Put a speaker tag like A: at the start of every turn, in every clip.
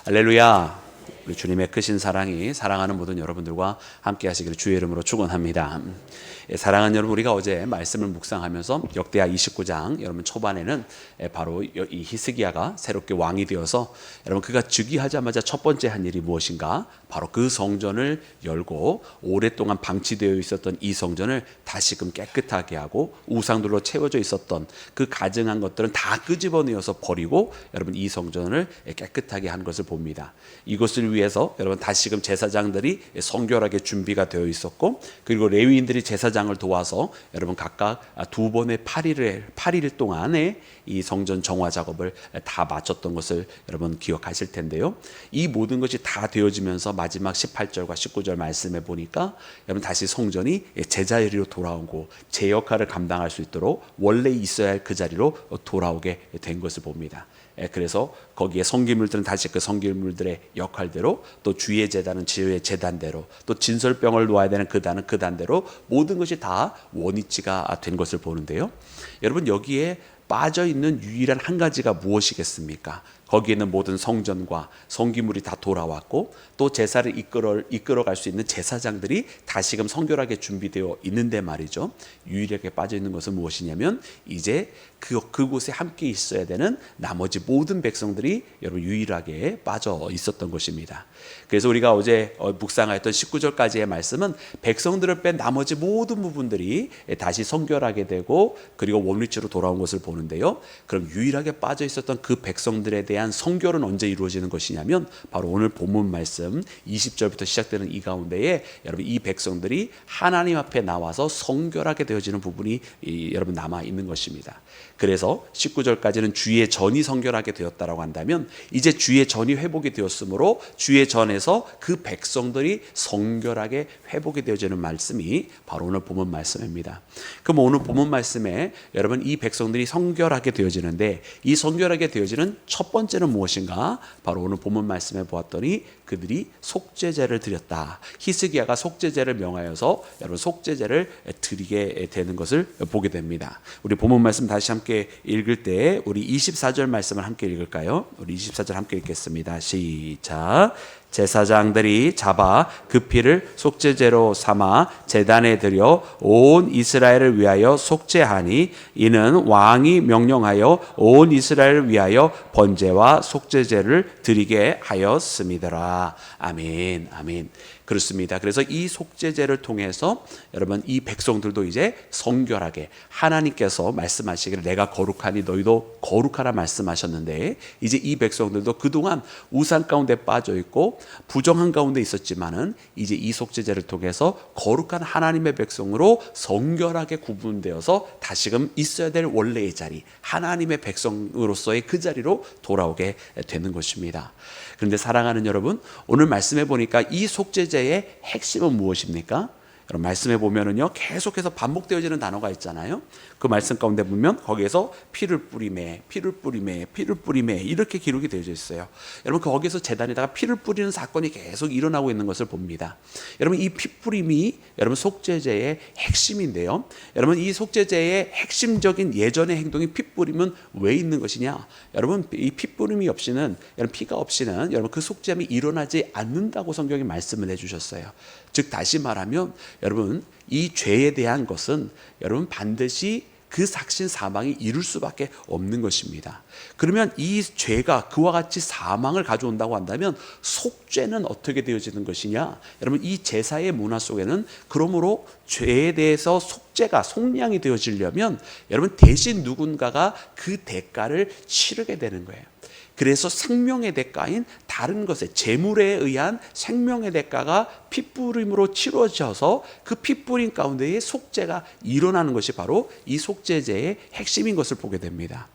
A: 할렐루야. 우리 주님의 크신 사랑이 사랑하는 모든 여러분들과 함께 하시기를 주의 이름으로 축원합니다. 사랑하는 여러분, 우리가 어제 말씀을 묵상하면서 역대하 29장 여러분 초반에는 바로 이 히스기야가 새롭게 왕이 되어서 여러분 그가 즉위하자마자 첫 번째 한 일이 무엇인가? 바로 그 성전을 열고 오랫동안 방치되어 있었던 이 성전을 다시금 깨끗하게 하고 우상들로 채워져 있었던 그 가증한 것들은 다 끄집어내어서 버리고 여러분 이 성전을 깨끗하게 한 것을 봅니다. 이것을 위해서 여러분 다시금 제사장들이 성결하게 준비가 되어 있었고, 그리고 레위인들이 제사장을 도와서 여러분 각각 두 번의 8일 동안에 이 성전 정화 작업을 다 마쳤던 것을 여러분 기억하실 텐데요. 이 모든 것이 다 되어지면서 마지막 18절과 19절 말씀에 보니까 여러분 다시 성전이 제자리로 돌아오고 제 역할을 감당할 수 있도록 원래 있어야 할 그 자리로 돌아오게 된 것을 봅니다. 그래서 거기에 성기물들은 다시 그 성기물들의 역할대로, 또 주의 제단은 주의 제단대로, 또 진설병을 놓아야 되는 그 단은 그 단대로 모든 것이 다 원위치가 된 것을 보는데요. 여러분 여기에 빠져 있는 유일한 한 가지가 무엇이겠습니까? 거기에 있는 모든 성전과 성기물이 다 돌아왔고, 또 제사를 이끌어갈 수 있는 제사장들이 다시금 성결하게 준비되어 있는데 말이죠. 유일하게 빠져 있는 것은 무엇이냐면 이제 그곳에 함께 있어야 되는 나머지 모든 백성들이 여러분 유일하게 빠져 있었던 것입니다. 그래서 우리가 어제 묵상하였던 19절까지의 말씀은 백성들을 뺀 나머지 모든 부분들이 다시 성결하게 되고 그리고 원위치로 돌아온 것을 보는데요. 그럼 유일하게 빠져 있었던 그 백성들에 대한 성결은 언제 이루어지는 것이냐면 바로 오늘 본문 말씀 20절부터 시작되는 이 가운데에 여러분 이 백성들이 하나님 앞에 나와서 성결하게 되어지는 부분이 여러분 남아 있는 것입니다. 그래서 19절까지는 주의 전이 성결하게 되었다라고 한다면 이제 주의 전이 회복이 되었으므로 주의 전에서 그 백성들이 성결하게 회복이 되어지는 말씀이 바로 오늘 본문 말씀입니다. 그럼 오늘 본문 말씀에 여러분 이 백성들이 성결하게 되어지는데 이 성결하게 되어지는 첫 번째는 무엇인가? 바로 오늘 본문 말씀에 보았더니 그들이 속죄제를 드렸다. 히스기야가 속죄제를 명하여서 여러분 속죄제를 드리게 되는 것을 보게 됩니다. 우리 본문 말씀 다시 함께 읽을 때 우리 24절 말씀을 함께 읽을까요? 우리 24절 함께 읽겠습니다. 시작. 제사장들이 잡아 그 피를 속죄제로 삼아 제단에 드려 온 이스라엘을 위하여 속죄하니 이는 왕이 명령하여 온 이스라엘을 위하여 번제와 속죄제를 드리게 하였음이더라. 아멘. 아멘. 그렇습니다. 그래서 이 속죄제를 통해서 여러분 이 백성들도 이제 성결하게, 하나님께서 말씀하시기를 내가 거룩하니 너희도 거룩하라 말씀하셨는데, 이제 이 백성들도 그동안 우상 가운데 빠져 있고 부정한 가운데 있었지만은 이제 이 속죄제를 통해서 거룩한 하나님의 백성으로 성결하게 구분되어서 다시금 있어야 될 원래의 자리, 하나님의 백성으로서의 그 자리로 돌아오게 되는 것입니다. 그런데 사랑하는 여러분, 오늘 말씀해 보니까 이 속죄제의 핵심은 무엇입니까? 여러분 말씀해 보면은요 계속해서 반복되어지는 단어가 있잖아요. 그 말씀 가운데 보면 거기에서 피를 뿌리매 이렇게 기록이 되어져 있어요. 여러분 거기에서 제단에다가 피를 뿌리는 사건이 계속 일어나고 있는 것을 봅니다. 여러분 이 피뿌림이 여러분 속죄제의 핵심인데요. 여러분 이 속죄제의 핵심적인 예전의 행동이 피뿌림은 왜 있는 것이냐? 여러분 이 피뿌림이 없이는, 여러분 피가 없이는 여러분 그 속죄함이 일어나지 않는다고 성경이 말씀을 해주셨어요. 즉 다시 말하면 여러분 이 죄에 대한 것은 여러분 반드시 그 삭신 사망이 이룰 수밖에 없는 것입니다. 그러면 이 죄가 그와 같이 사망을 가져온다고 한다면 속죄는 어떻게 되어지는 것이냐? 여러분 이 제사의 문화 속에는 그러므로 죄에 대해서 속죄가 속량이 되어지려면 여러분 대신 누군가가 그 대가를 치르게 되는 거예요. 그래서 생명의 대가인 다른 것에 재물에 의한 생명의 대가가 피뿌림으로 치러져서 그 피뿌림 가운데에 속죄가 일어나는 것이 바로 이 속죄제의 핵심인 것을 보게 됩니다.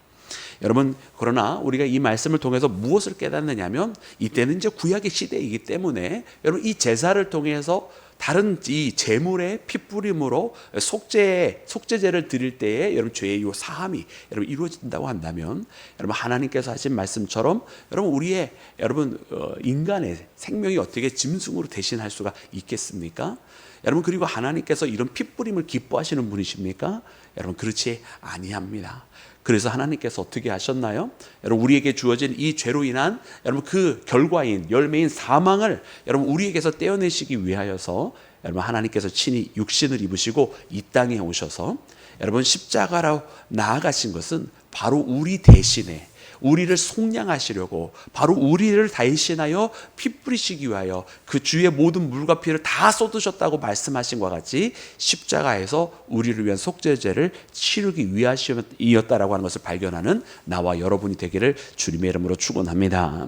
A: 여러분 그러나 우리가 이 말씀을 통해서 무엇을 깨닫느냐면 이때는 이제 구약의 시대이기 때문에 여러분 이 제사를 통해서 다른 이 제물의 pit부림으로 속죄제를 드릴 때에 여러분 죄의 요 사함이 여러분 이루어진다고 한다면, 여러분 하나님께서 하신 말씀처럼 여러분 우리의 여러분 인간의 생명이 어떻게 짐승으로 대신할 수가 있겠습니까? 여러분 그리고 하나님께서 이런 pit부림을 기뻐하시는 분이십니까? 여러분 그렇지 아니합니다. 그래서 하나님께서 어떻게 하셨나요? 여러분 우리에게 주어진 이 죄로 인한 여러분 그 결과인 열매인 사망을 여러분 우리에게서 떼어내시기 위하여서 여러분 하나님께서 친히 육신을 입으시고 이 땅에 오셔서 여러분 십자가로 나아가신 것은 바로 우리 대신에 우리를 속량하시려고, 바로 우리를 대신하여 피 뿌리시기 위하여 그 주의 모든 물과 피를 다 쏟으셨다고 말씀하신 것과 같이 십자가에서 우리를 위한 속죄제를 치르기 위하심이었다라고 하는 것을 발견하는 나와 여러분이 되기를 주님의 이름으로 축원합니다.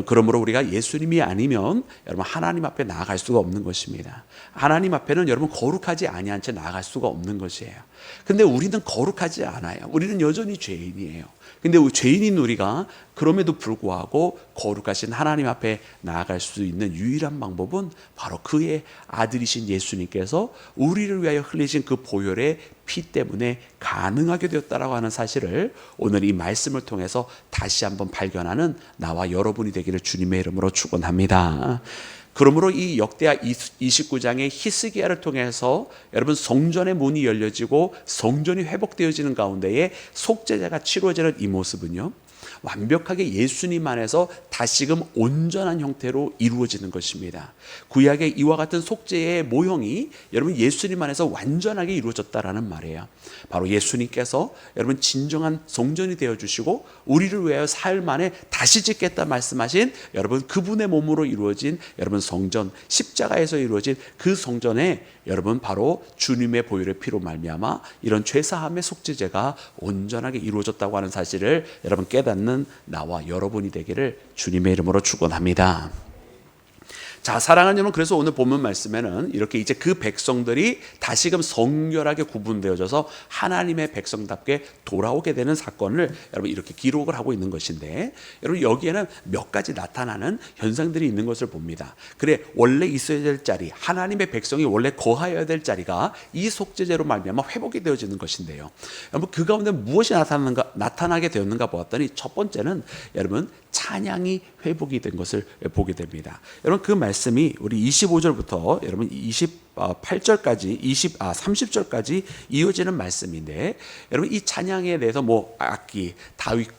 A: 그러므로 우리가 예수님이 아니면 여러분 하나님 앞에 나아갈 수가 없는 것입니다. 하나님 앞에는 여러분 거룩하지 아니한 채 나아갈 수가 없는 것이에요. 근데 우리는 거룩하지 않아요. 우리는 여전히 죄인이에요. 근데 죄인인 우리가 그럼에도 불구하고 거룩하신 하나님 앞에 나아갈 수 있는 유일한 방법은 바로 그의 아들이신 예수님께서 우리를 위하여 흘리신 그 보혈의 피 때문에 가능하게 되었다라고 하는 사실을 오늘 이 말씀을 통해서 다시 한번 발견하는 나와 여러분이 되기를 주님의 이름으로 축원합니다. 그러므로 이 역대하 29장의 히스기야를 통해서 여러분 성전의 문이 열려지고 성전이 회복되어지는 가운데에 속죄제가 치루어지는 이 모습은요, 완벽하게 예수님 안에서 다시금 온전한 형태로 이루어지는 것입니다. 구약의 이와 같은 속죄의 모형이 여러분 예수님 안에서 완전하게 이루어졌다라는 말이에요. 바로 예수님께서 여러분 진정한 성전이 되어주시고 우리를 위하여 사흘 만에 다시 짓겠다 말씀하신 여러분 그분의 몸으로 이루어진 여러분 성전, 십자가에서 이루어진 그 성전에 여러분 바로 주님의 보혈의 피로 말미암아 이런 죄사함의 속죄제가 온전하게 이루어졌다고 하는 사실을 여러분 깨닫는 나와 여러분이 되기를 주님의 이름으로 축원합니다. 자, 사랑하는 여러분, 그래서 오늘 본문 말씀에는 이렇게 이제 그 백성들이 다시금 성결하게 구분되어져서 하나님의 백성답게 돌아오게 되는 사건을 여러분 이렇게 기록을 하고 있는 것인데, 여러분 여기에는 몇 가지 나타나는 현상들이 있는 것을 봅니다. 그래, 원래 있어야 될 자리, 하나님의 백성이 원래 거하여야 될 자리가 이 속죄제로 말미암아 회복이 되어지는 것인데요. 여러분 그 가운데 무엇이 나타나게 되었는가 보았더니 첫 번째는 여러분 찬양이 회복이 된 것을 보게 됩니다. 여러분 그 말씀이 우리 25절부터 여러분 28절까지 30절까지 이어지는 말씀인데, 여러분 이 찬양에 대해서 뭐 악기, 다윗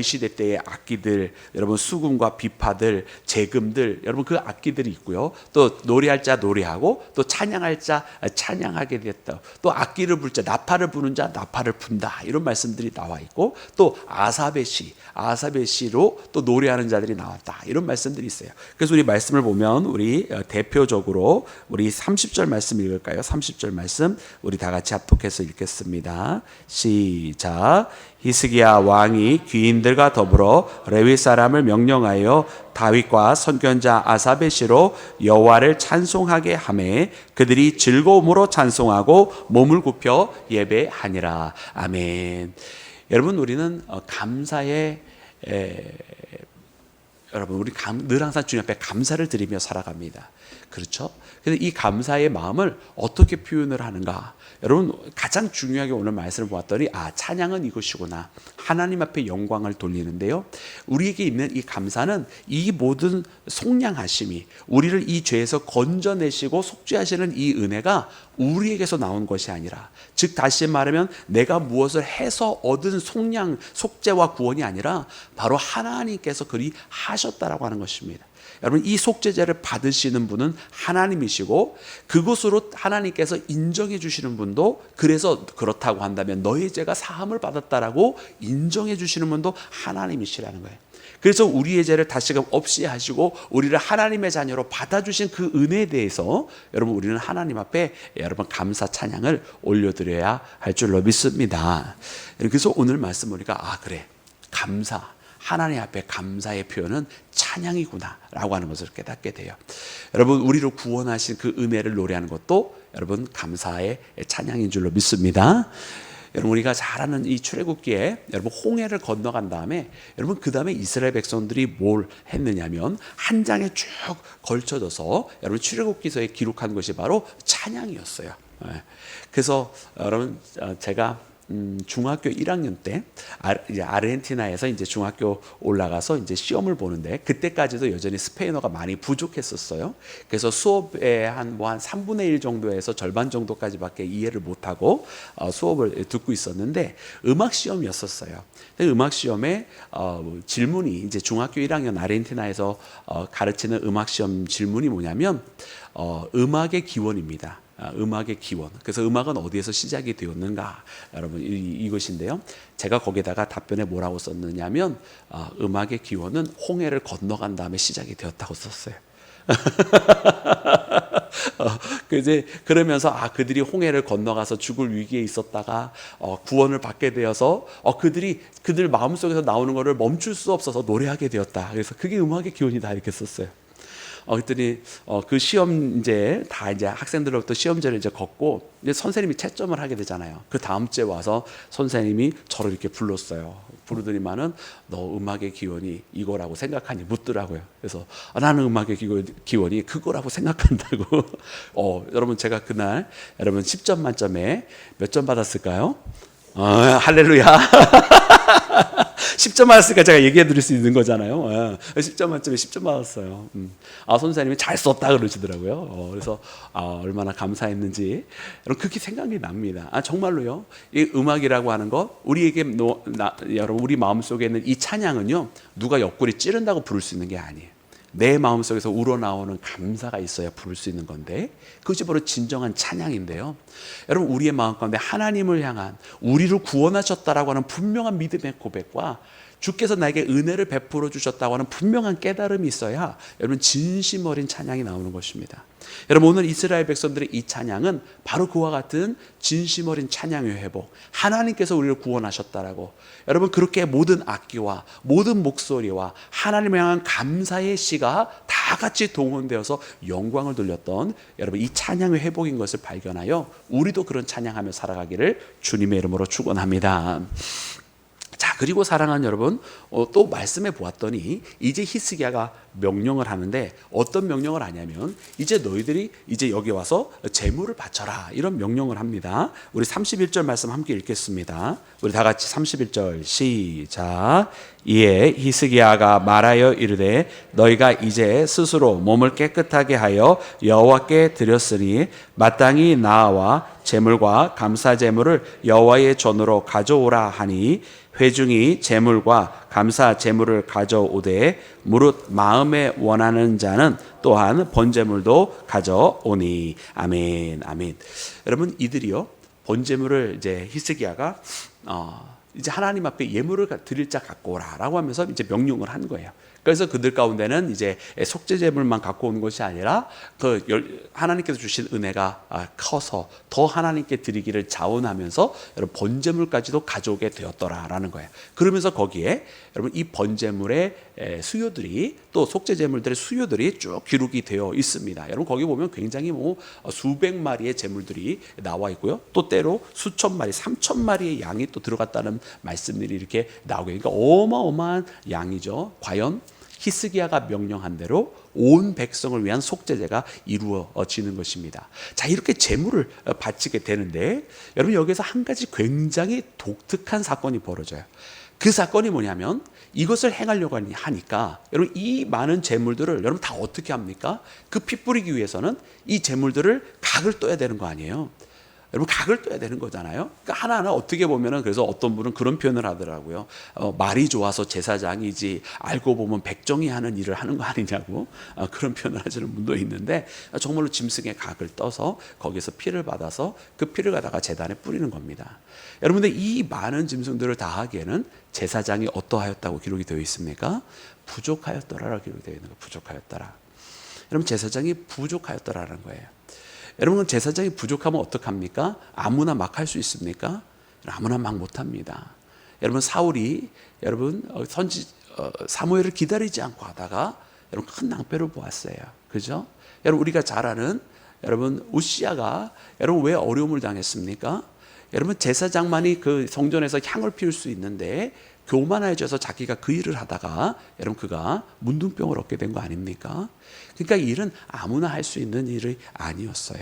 A: 시대 때의 악기들, 여러분 수금과 비파들, 제금들, 여러분 그 악기들이 있고요. 또 노래할 자 노래하고, 또 찬양할 자 찬양하게 됐다. 또 악기를 불 자, 나팔을 부는 자 나팔을 분다. 이런 말씀들이 나와 있고, 또 아삽의 시로 또 노래하는 자들이 나왔다. 이런 말씀들이 있어요. 그래서 우리 말씀을 보면 우리 대표적으로 우리 30절 말씀 읽을까요? 30절 말씀 우리 다 같이 합독해서 읽겠습니다. 시작. 히스기야 왕이 귀인들과 더불어 레위 사람을 명령하여 다윗과 선견자 아삽의 시로 여호와를 찬송하게 하매 그들이 즐거움으로 찬송하고 몸을 굽혀 예배하니라. 아멘. 여러분 우리는 감사의 여러분 우리 늘 항상 주님 앞에 감사를 드리며 살아갑니다. 그렇죠? 근데 이 감사의 마음을 어떻게 표현을 하는가? 여러분 가장 중요하게 오늘 말씀을 보았더니 찬양은 이것이구나. 하나님 앞에 영광을 돌리는데요. 우리에게 있는 이 감사는 이 모든 속량하심이 우리를 이 죄에서 건져내시고 속죄하시는 이 은혜가 우리에게서 나온 것이 아니라, 즉 다시 말하면 내가 무엇을 해서 얻은 속죄와 구원이 아니라 바로 하나님께서 그리 하셨다라고 하는 것입니다. 여러분 이 속죄제를 받으시는 분은 하나님이시고, 그것으로 하나님께서 인정해 주시는 분도, 그래서 그렇다고 한다면 너의 죄가 사함을 받았다라고 인정해 주시는 분도 하나님이시라는 거예요. 그래서 우리의 죄를 다시금 없이 하시고 우리를 하나님의 자녀로 받아주신 그 은혜에 대해서 여러분 우리는 하나님 앞에 여러분 감사 찬양을 올려드려야 할 줄로 믿습니다. 그래서 오늘 말씀 보니까 그래, 감사, 하나님 앞에 감사의 표현은 찬양이구나 라고 하는 것을 깨닫게 돼요. 여러분 우리를 구원하신 그 은혜를 노래하는 것도 여러분 감사의 찬양인 줄로 믿습니다. 여러분 우리가 잘 아는 이 출애굽기에 여러분 홍해를 건너간 다음에 여러분 그 다음에 이스라엘 백성들이 뭘 했느냐면 한 장에 쭉 걸쳐져서 여러분 출애굽기서에 기록한 것이 바로 찬양이었어요. 그래서 여러분 제가 중학교 1학년 때 이제 아르헨티나에서 이제 중학교 올라가서 이제 시험을 보는데 그때까지도 여전히 스페인어가 많이 부족했었어요. 그래서 수업에 한 3분의 1 정도에서 절반 정도까지밖에 이해를 못하고 수업을 듣고 있었는데 음악 시험이었었어요. 음악 시험에 질문이 이제 중학교 1학년 아르헨티나에서 가르치는 음악 시험 질문이 뭐냐면 음악의 기원입니다. 음악의 기원. 그래서 음악은 어디에서 시작이 되었는가? 여러분 이것인데요. 제가 거기다가 답변에 뭐라고 썼느냐면 음악의 기원은 홍해를 건너간 다음에 시작이 되었다고 썼어요. 이제 그러면서 그들이 홍해를 건너가서 죽을 위기에 있었다가 구원을 받게 되어서 그들 마음속에서 나오는 것을 멈출 수 없어서 노래하게 되었다. 그래서 그게 음악의 기원이다 이렇게 썼어요. 그랬더니 그 시험 이제 학생들로부터 시험지를 이제 걷고 이제 선생님이 채점을 하게 되잖아요. 그 다음 주에 와서 선생님이 저를 이렇게 불렀어요. 부르더니만은 너 음악의 기원이 이거라고 생각하니 묻더라고요. 그래서 나는 음악의 기원이 그거라고 생각한다고. 여러분 제가 그날 여러분 10점 만점에 몇 점 받았을까요? 할렐루야. 10점 받았으니까 제가 얘기해 드릴 수 있는 거잖아요. 10점 만점에 10점 받았어요. 선생님이 잘 썼다 그러시더라고요. 그래서 얼마나 감사했는지 여러분 그렇게 생각이 납니다. 정말로요. 이 음악이라고 하는 것 우리에게 여러분 우리 마음속에 있는 이 찬양은요. 누가 옆구리 찌른다고 부를 수 있는 게 아니에요. 내 마음속에서 우러나오는 감사가 있어야 부를 수 있는 건데 그것이 바로 진정한 찬양인데요. 여러분 우리의 마음 가운데 하나님을 향한 우리를 구원하셨다라고 하는 분명한 믿음의 고백과 주께서 나에게 은혜를 베풀어 주셨다고 하는 분명한 깨달음이 있어야 여러분 진심 어린 찬양이 나오는 것입니다. 여러분 오늘 이스라엘 백성들의 이 찬양은 바로 그와 같은 진심 어린 찬양의 회복, 하나님께서 우리를 구원하셨다라고 여러분 그렇게 모든 악기와 모든 목소리와 하나님을 향한 감사의 시가 다 같이 동원되어서 영광을 돌렸던 여러분 이 찬양의 회복인 것을 발견하여 우리도 그런 찬양하며 살아가기를 주님의 이름으로 축원합니다. 자, 그리고 사랑하는 여러분, 또 말씀해 보았더니 이제 히스기야가 명령을 하는데 어떤 명령을 하냐면 이제 너희들이 이제 여기 와서 제물을 바쳐라 이런 명령을 합니다. 우리 31절 말씀 함께 읽겠습니다. 우리 다 같이 31절 시작. 이에 히스기야가 말하여 이르되 너희가 이제 스스로 몸을 깨끗하게 하여 여호와께 드렸으니 마땅히 나와 제물과 감사 제물을 여호와의 전으로 가져오라 하니 회중이 제물과 감사 제물을 가져오되 무릇 마음에 원하는 자는 또한 번제물도 가져오니 아멘 아멘. 여러분 이들이요 번제물을 이제 히스기야가 이제 하나님 앞에 예물을 드릴 자 갖고 오라라고 하면서 이제 명령을 한 거예요. 그래서 그들 가운데는 이제 속죄 제물만 갖고 온 것이 아니라 그 하나님께서 주신 은혜가 커서 더 하나님께 드리기를 자원하면서 여러분 번제물까지도 가져오게 되었더라라는 거예요. 그러면서 거기에 여러분 이 번제물의 수요들이 또 속죄 제물들의 수요들이 쭉 기록이 되어 있습니다. 여러분 거기 보면 굉장히 수백 마리의 제물들이 나와 있고요. 또 때로 수천 마리, 3천 마리의 양이 또 들어갔다는 말씀들이 이렇게 나오게 그러니까 어마어마한 양이죠. 과연 히스기야가 명령한 대로 온 백성을 위한 속죄제가 이루어지는 것입니다. 자, 이렇게 제물을 바치게 되는데 여러분 여기서 한 가지 굉장히 독특한 사건이 벌어져요. 그 사건이 뭐냐면 이것을 행하려고 하니까 여러분 이 많은 제물들을 여러분 다 어떻게 합니까? 그 피 뿌리기 위해서는 이 제물들을 각을 떠야 되는 거 아니에요. 여러분 각을 떠야 되는 거잖아요. 그러니까 하나하나 어떻게 보면은 그래서 어떤 분은 그런 표현을 하더라고요. 말이 좋아서 제사장이지 알고 보면 백정이 하는 일을 하는 거 아니냐고 그런 표현을 하시는 분도 있는데 정말로 짐승의 각을 떠서 거기서 피를 받아서 그 피를 갖다가 제단에 뿌리는 겁니다. 여러분들 이 많은 짐승들을 다 하기에는 제사장이 어떠하였다고 기록이 되어 있습니까? 부족하였더라라고 기록이 되어 있는 거. 부족하였더라. 여러분 제사장이 부족하였더라라는 거예요. 여러분 제사장이 부족하면 어떡합니까? 아무나 막 할 수 있습니까? 아무나 막 못합니다. 여러분 사울이 여러분 사무엘을 기다리지 않고 하다가 여러분 큰 낭패를 보았어요. 그죠? 여러분 우리가 잘 아는 여러분 우시야가 여러분 왜 어려움을 당했습니까? 여러분 제사장만이 그 성전에서 향을 피울 수 있는데 교만해져서 자기가 그 일을 하다가 여러분 그가 문둥병을 얻게 된 거 아닙니까? 그러니까 이 일은 아무나 할 수 있는 일이 아니었어요.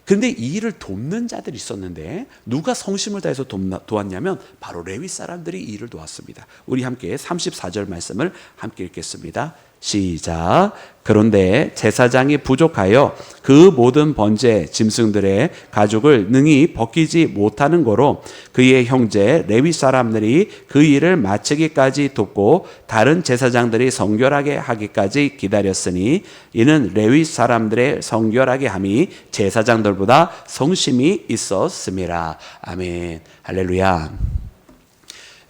A: 그런데 이 일을 돕는 자들이 있었는데 누가 성심을 다해서 도왔냐면 바로 레위 사람들이 이 일을 도왔습니다. 우리 함께 34절 말씀을 함께 읽겠습니다. 시작. 그런데 제사장이 부족하여 그 모든 번제 짐승들의 가죽을 능히 벗기지 못하는 거로 그의 형제 레위 사람들이 그 일을 마치기까지 돕고 다른 제사장들이 성결하게 하기까지 기다렸으니 이는 레위 사람들의 성결하게 함이 제사장들보다 성심이 있었음이라. 아멘. 할렐루야.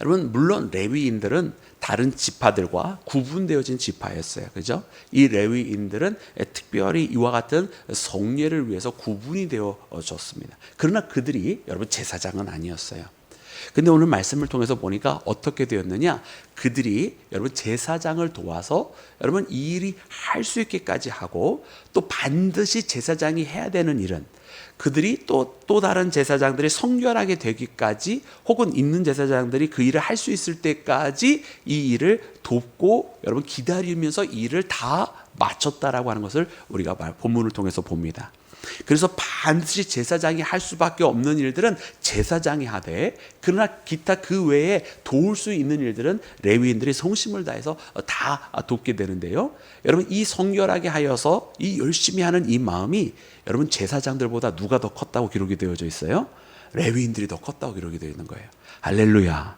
A: 여러분 물론 레위인들은 다른 지파들과 구분되어진 지파였어요. 그죠? 이 레위인들은 특별히 이와 같은 성례를 위해서 구분이 되어졌습니다. 그러나 그들이 여러분 제사장은 아니었어요. 근데 오늘 말씀을 통해서 보니까 어떻게 되었느냐? 그들이 여러분 제사장을 도와서 여러분 이 일이 할 수 있게까지 하고 또 반드시 제사장이 해야 되는 일은 그들이 또 다른 제사장들이 성결하게 되기까지 혹은 있는 제사장들이 그 일을 할 수 있을 때까지 이 일을 돕고 여러분 기다리면서 이 일을 다 마쳤다라고 하는 것을 우리가 본문을 통해서 봅니다. 그래서 반드시 제사장이 할 수밖에 없는 일들은 제사장이 하되 그러나 기타 그 외에 도울 수 있는 일들은 레위인들이 성심을 다해서 다 돕게 되는데요. 여러분 이 성결하게 하여서 이 열심히 하는 이 마음이 여러분 제사장들보다 누가 더 컸다고 기록이 되어져 있어요? 레위인들이 더 컸다고 기록이 되어 있는 거예요. 할렐루야.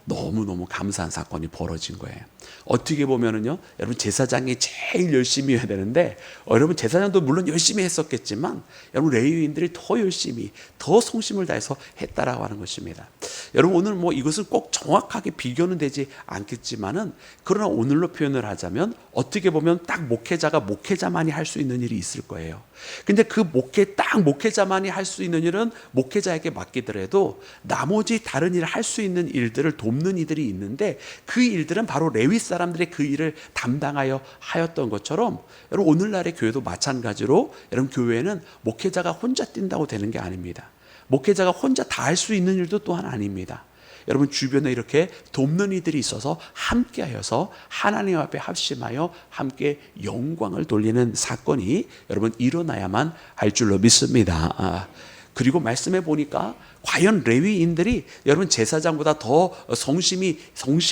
A: 너무너무 감사한 사건이 벌어진 거예요. 어떻게 보면은요, 여러분 제사장이 제일 열심히 해야 되는데, 여러분 제사장도 물론 열심히 했었겠지만, 여러분 레위인들이 더 열심히, 더 성심을 다해서 했다라고 하는 것입니다. 여러분 오늘 뭐 이것은 꼭 정확하게 비교는 되지 않겠지만은, 그러나 오늘로 표현을 하자면 어떻게 보면 딱 목회자가 목회자만이 할 수 있는 일이 있을 거예요. 근데 그 목회자만이 할 수 있는 일은 목회자에게 맡기더라도 나머지 다른 일을 할 수 있는 일들을 돕는 이들이 있는데 그 일들은 바로 레위 사람들의 그 일을 담당하여 하였던 것처럼 여러분 오늘날의 교회도 마찬가지로 여러분 교회는 목회자가 혼자 뛴다고 되는 게 아닙니다. 목회자가 혼자 다 할 수 있는 일도 또한 아닙니다. 여러분 주변에 이렇게 돕는 이들이 있어서 함께하여서 하나님 앞에 합심하여 함께 영광을 돌리는 사건이 여러분 일어나야만 할 줄로 믿습니다. 그리고 말씀해 보니까 과연 레위인들이 여러분 제사장보다 더 성심이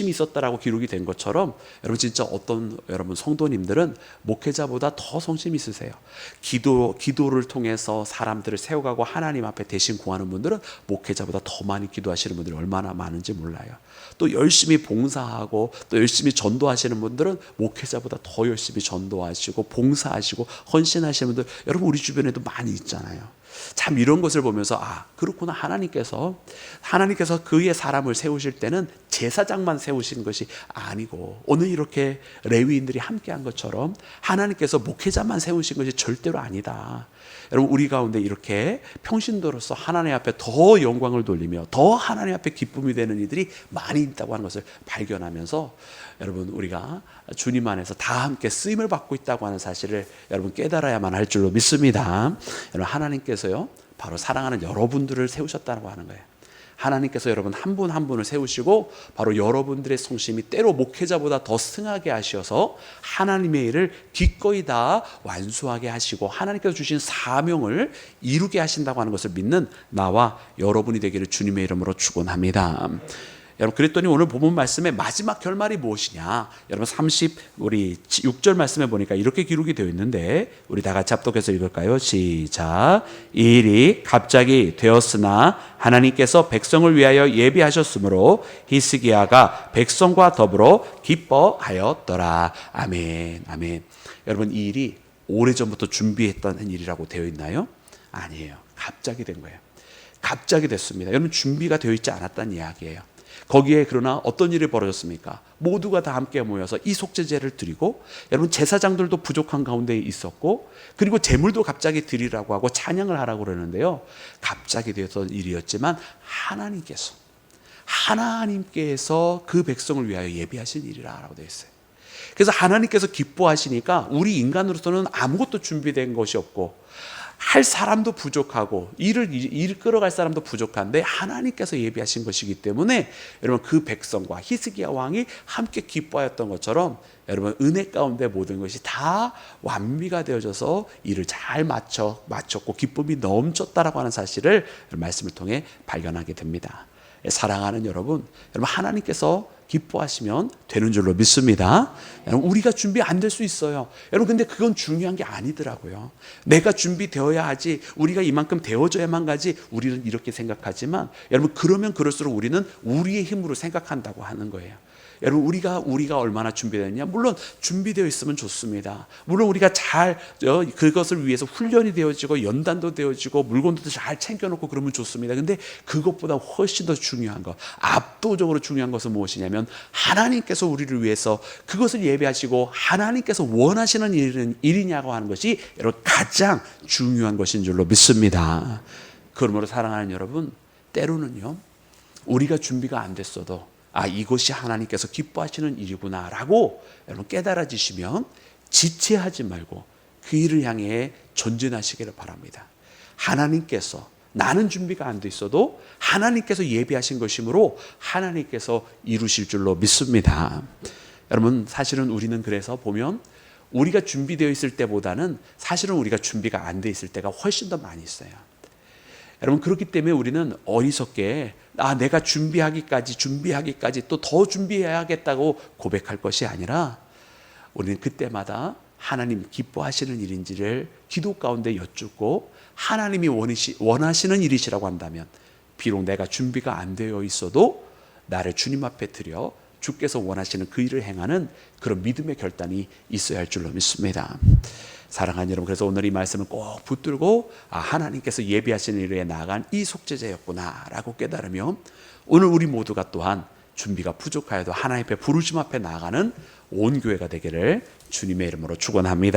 A: 있었다라고 기록이 된 것처럼 여러분 진짜 어떤 여러분 성도님들은 목회자보다 더 성심이 있으세요. 기도를 통해서 사람들을 세워가고 하나님 앞에 대신 구하는 분들은 목회자보다 더 많이 기도하시는 분들이 얼마나 많은지 몰라요. 또 열심히 봉사하고 또 열심히 전도하시는 분들은 목회자보다 더 열심히 전도하시고 봉사하시고 헌신하시는 분들 여러분 우리 주변에도 많이 있잖아요. 참 이런 것을 보면서 그렇구나. 하나님께서 그의 사람을 세우실 때는 제사장만 세우시는 것이 아니고 오늘 이렇게 레위인들이 함께한 것처럼 하나님께서 목회자만 세우신 것이 절대로 아니다. 여러분 우리 가운데 이렇게 평신도로서 하나님 앞에 더 영광을 돌리며 더 하나님 앞에 기쁨이 되는 이들이 많이 있다고 하는 것을 발견하면서 여러분 우리가 주님 안에서 다 함께 쓰임을 받고 있다고 하는 사실을 여러분 깨달아야만 할 줄로 믿습니다. 여러분 하나님께서요 바로 사랑하는 여러분들을 세우셨다고 하는 거예요. 하나님께서 여러분 한 분 한 분을 세우시고 바로 여러분들의 성심이 때로 목회자보다 더 승하게 하셔서 하나님의 일을 기꺼이 다 완수하게 하시고 하나님께서 주신 사명을 이루게 하신다고 하는 것을 믿는 나와 여러분이 되기를 주님의 이름으로 축원합니다. 여러분 그랬더니 오늘 본문 말씀의 마지막 결말이 무엇이냐? 여러분 6절 말씀에 보니까 이렇게 기록이 되어 있는데 우리 다 같이 합독해서 읽을까요? 시작. 이 일이 갑자기 되었으나 하나님께서 백성을 위하여 예비하셨으므로 히스기야가 백성과 더불어 기뻐하였더라. 아멘. 아멘. 여러분 이 일이 오래전부터 준비했던 일이라고 되어 있나요? 아니에요. 갑자기 된 거예요. 갑자기 됐습니다. 여러분 준비가 되어 있지 않았다는 이야기예요. 거기에 그러나 어떤 일이 벌어졌습니까? 모두가 다 함께 모여서 이 속죄제를 드리고 여러분 제사장들도 부족한 가운데 있었고 그리고 제물도 갑자기 드리라고 하고 찬양을 하라고 그러는데요. 갑자기 되었던 일이었지만 하나님께서 그 백성을 위하여 예비하신 일이라고 되어 있어요. 그래서 하나님께서 기뻐하시니까 우리 인간으로서는 아무것도 준비된 것이 없고 할 사람도 부족하고 일을 끌어갈 사람도 부족한데 하나님께서 예비하신 것이기 때문에 여러분 그 백성과 히스기야 왕이 함께 기뻐하였던 것처럼 여러분 은혜 가운데 모든 것이 다 완비가 되어져서 일을 잘 마쳤고 기쁨이 넘쳤다라고 하는 사실을 말씀을 통해 발견하게 됩니다. 사랑하는 여러분 하나님께서 기뻐하시면 되는 줄로 믿습니다. 여러분 우리가 준비 안 될 수 있어요. 여러분 근데 그건 중요한 게 아니더라고요. 내가 준비되어야 하지, 우리가 이만큼 되어져야만 가지, 우리는 이렇게 생각하지만 여러분 그러면 그럴수록 우리는 우리의 힘으로 생각한다고 하는 거예요. 여러분 우리가 얼마나 준비되었냐? 물론 준비되어 있으면 좋습니다. 물론 우리가 잘 그것을 위해서 훈련이 되어지고 연단도 되어지고 물건도 잘 챙겨놓고 그러면 좋습니다. 근데 그것보다 훨씬 더 중요한 것, 압도적으로 중요한 것은 무엇이냐면 하나님께서 우리를 위해서 그것을 예배하시고 하나님께서 원하시는 일이냐고 하는 것이 여러분 가장 중요한 것인 줄로 믿습니다. 그러므로 사랑하는 여러분, 때로는요 우리가 준비가 안 됐어도 이것이 하나님께서 기뻐하시는 일이구나 라고 여러분 깨달아지시면 지체하지 말고 그 일을 향해 전진하시기를 바랍니다. 하나님께서 나는 준비가 안 돼 있어도 하나님께서 예비하신 것이므로 하나님께서 이루실 줄로 믿습니다. 여러분 사실은 우리는 그래서 보면 우리가 준비되어 있을 때보다는 사실은 우리가 준비가 안 돼 있을 때가 훨씬 더 많이 있어요. 여러분 그렇기 때문에 우리는 어리석게 내가 준비하기까지 또 더 준비해야겠다고 고백할 것이 아니라 우리는 그때마다 하나님 기뻐하시는 일인지를 기도 가운데 여쭙고 하나님이 원하시는 일이시라고 한다면 비록 내가 준비가 안 되어 있어도 나를 주님 앞에 드려 주께서 원하시는 그 일을 행하는 그런 믿음의 결단이 있어야 할 줄로 믿습니다. 사랑하는 여러분, 그래서 오늘 이 말씀을 꼭 붙들고 하나님께서 예비하시는 일에 나아간 이 속죄자였구나 라고 깨달으며 오늘 우리 모두가 또한 준비가 부족하여도 하나님 앞에 부르심 앞에 나아가는 온 교회가 되기를 주님의 이름으로 축원합니다.